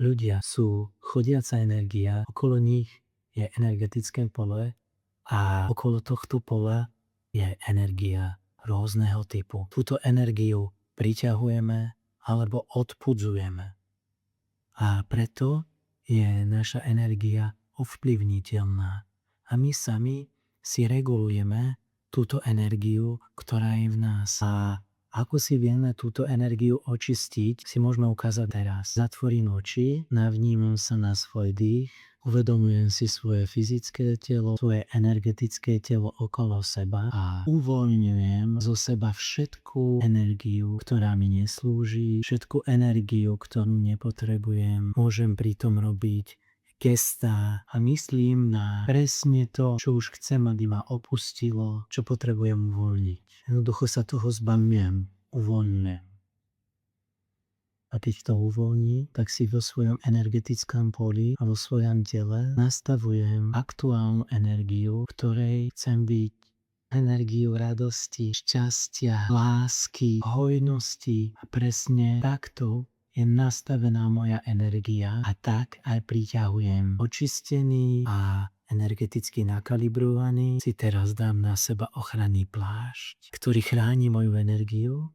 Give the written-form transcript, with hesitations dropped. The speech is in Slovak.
Ľudia sú chodiaca energia, okolo nich je energetické pole a okolo tohto pola je energia rôzneho typu. Túto energiu priťahujeme alebo odpudzujeme. A preto je naša energia ovplyvniteľná. A my sami si regulujeme túto energiu, ktorá je v nás. A ako si vieme túto energiu očistiť, si môžeme ukázať teraz. Zatvorím oči, navnímam sa na svoj dých, uvedomujem si svoje fyzické telo, svoje energetické telo okolo seba a uvoľňujem zo seba všetku energiu, ktorá mi neslúži, všetku energiu, ktorú nepotrebujem. Môžem pritom robiť gestá a myslím na presne to, čo už chcem, aby ma opustilo, čo potrebujem uvoľniť. Jednoducho sa toho zbavujem, uvoľňujem. A keď to uvoľní, tak si vo svojom energetickom poli a vo svojom tele nastavujem aktuálnu energiu, v ktorej chcem byť. Energiu radosti, šťastia, lásky, hojnosti a presne takto je nastavená moja energia a tak aj priťahujem. Očistený a energeticky nakalibrovaný si teraz dám na seba ochranný plášť, ktorý chráni moju energiu